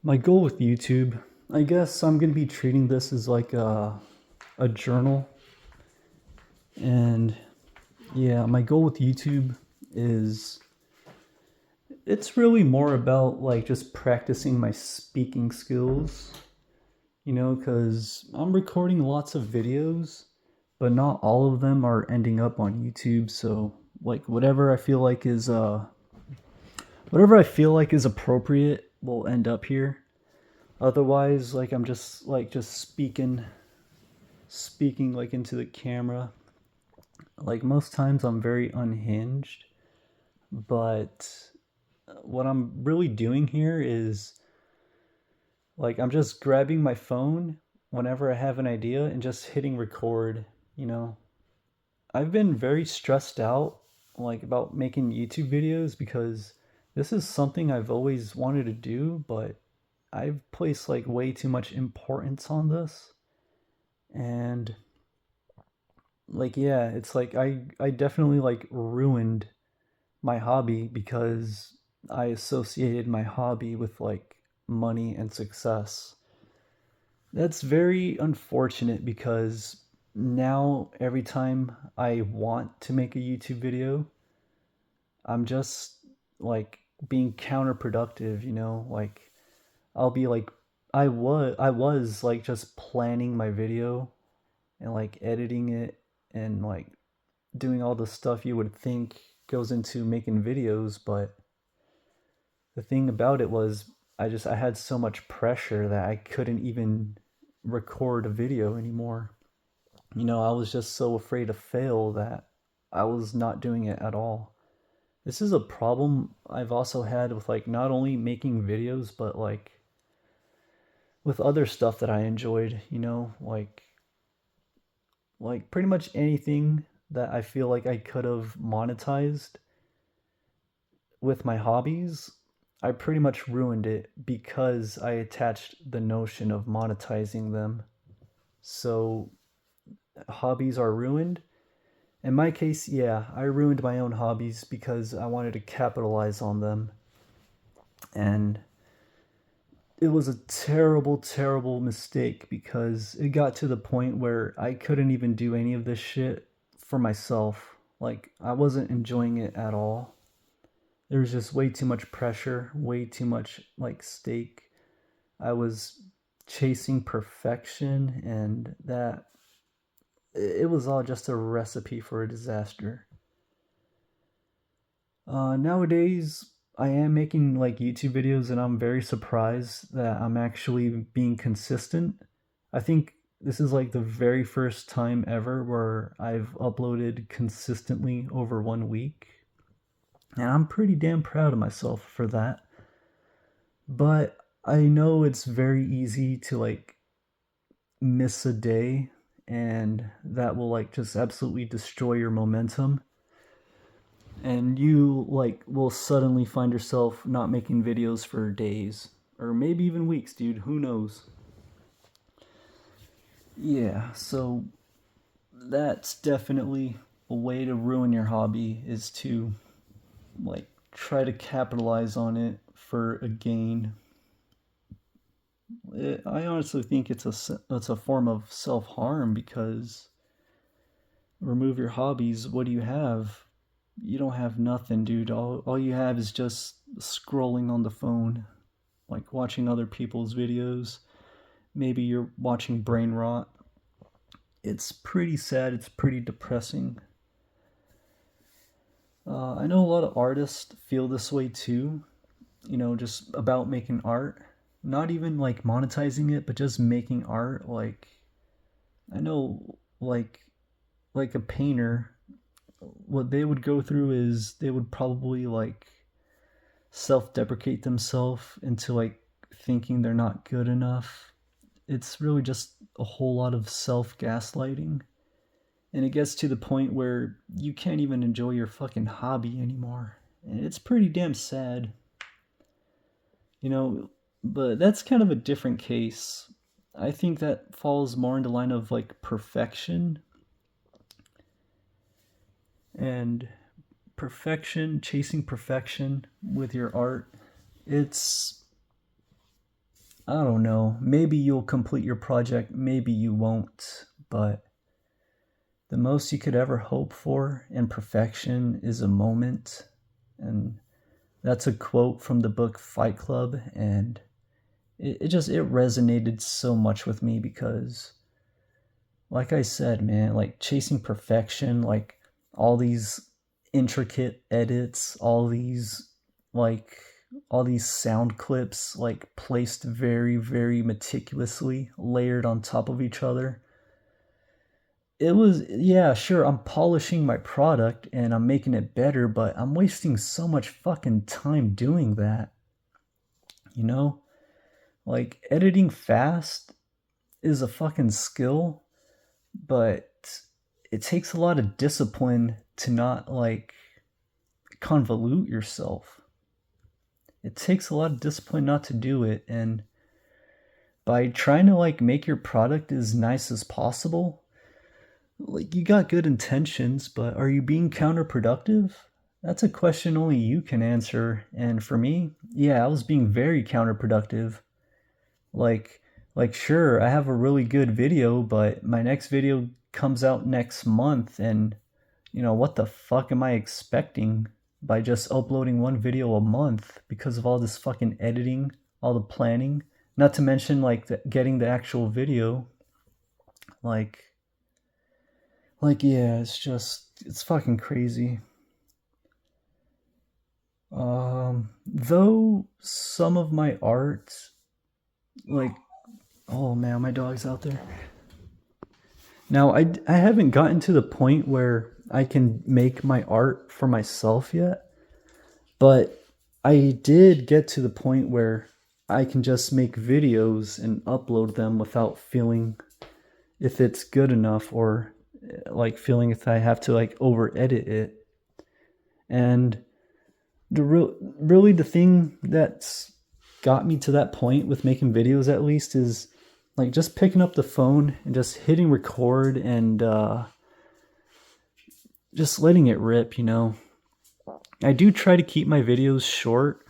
My goal with YouTube, I guess I'm gonna be treating this as like a journal. And yeah, my goal with YouTube is it's really more about like just practicing my speaking skills, because I'm recording lots of videos, but not all of them are ending up on YouTube. So like whatever I feel like is appropriate will end up here. Otherwise, like I'm just speaking like into the camera. Like most times I'm very unhinged, but what I'm really doing here is like I'm just grabbing my phone whenever I have an idea and just hitting record, you know. I've been very stressed out like about making YouTube videos because this is something I've always wanted to do, but I've placed like way too much importance on this. And like yeah, it's like I definitely like ruined my hobby because I associated my hobby with like money and success. That's very unfortunate because now every time I want to make a YouTube video, I'm just like being counterproductive, like I'll be like I was like just planning my video and like editing it and like doing all the stuff you would think goes into making videos, but the thing about it was I had so much pressure that I couldn't even record a video anymore. I was just so afraid to fail that I was not doing it at all. This is a problem I've also had with like not only making videos but like with other stuff that I enjoyed, like pretty much anything that I feel like I could have monetized with my hobbies, I pretty much ruined it because I attached the notion of monetizing them. So hobbies are ruined. In my case, yeah, I ruined my own hobbies because I wanted to capitalize on them. And it was a terrible, terrible mistake because it got to the point where I couldn't even do any of this shit for myself. Like, I wasn't enjoying it at all. There was just way too much pressure, way too much like stake. I was chasing perfection, and that it was all just a recipe for a disaster. Nowadays, I am making like YouTube videos, and I'm very surprised that I'm actually being consistent. I think this is like the very first time ever where I've uploaded consistently over 1 week, and I'm pretty damn proud of myself for that. But I know it's very easy to like miss a day, and that will like just absolutely destroy your momentum, and you like will suddenly find yourself not making videos for days or maybe even weeks, dude, who knows. Yeah, so that's definitely a way to ruin your hobby, is to like try to capitalize on it for a gain. I honestly think it's a form of self-harm because remove your hobbies, what do you have? You don't have nothing, dude. All you have is just scrolling on the phone, like watching other people's videos. Maybe you're watching brain rot. It's pretty sad. It's pretty depressing. I know a lot of artists feel this way too, just about making art. Not even like monetizing it, but just making art. Like, I know, like a painter, what they would go through is they would probably like self-deprecate themselves into like thinking they're not good enough. It's really just a whole lot of self-gaslighting, and it gets to the point where you can't even enjoy your fucking hobby anymore, and it's pretty damn sad, you know but that's kind of a different case. I think that falls more into line of like perfection, and chasing perfection with your art. It's I don't know, maybe you'll complete your project, maybe you won't, but the most you could ever hope for in perfection is a moment. And that's a quote from the book Fight Club, and it resonated so much with me because, like I said, man, like chasing perfection, like all these intricate edits, like all these sound clips like placed very, very meticulously layered on top of each other. It was, yeah, sure, I'm polishing my product and I'm making it better, but I'm wasting so much fucking time doing that, you know? Like editing fast is a fucking skill, but it takes a lot of discipline to not like convolute yourself. It takes a lot of discipline not to do it, and by trying to like make your product as nice as possible, like you got good intentions, but are you being counterproductive? That's a question only you can answer. And for me, yeah, I was being very counterproductive. Like like sure, I have a really good video, but my next video comes out next month, and what the fuck am I expecting by just uploading one video a month because of all this fucking editing, all the planning, not to mention like getting the actual video. Like yeah, it's fucking crazy. Though some of my art, like, oh man, my dog's out there. Now, I haven't gotten to the point where I can make my art for myself yet, but I did get to the point where I can just make videos and upload them without feeling if it's good enough, or like feeling if I have to like over edit it. And really the thing that's got me to that point with making videos, at least, is like just picking up the phone and just hitting record and just letting it rip. I do try to keep my videos short,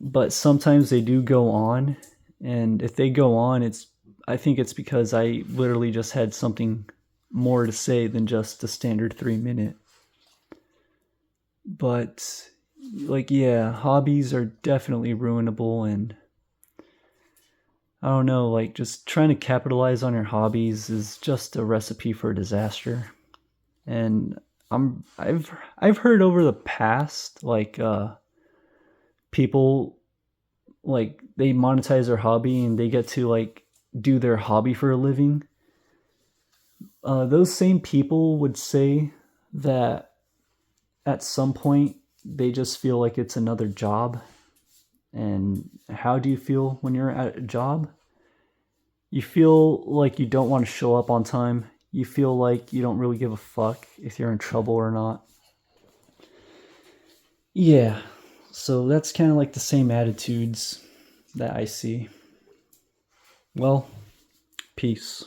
but sometimes they do go on, and if they go on, I think it's because I literally just had something more to say than just the standard 3 minute. But like, yeah, hobbies are definitely ruinable, and I don't know, like just trying to capitalize on your hobbies is just a recipe for disaster. And I've heard over the past, like people, like they monetize their hobby and they get to like do their hobby for a living. Those same people would say that at some point they just feel like it's another job. And how do you feel when you're at a job? You feel like you don't want to show up on time. You feel like you don't really give a fuck if you're in trouble or not. Yeah, so that's kind of like the same attitudes that I see. Well, peace.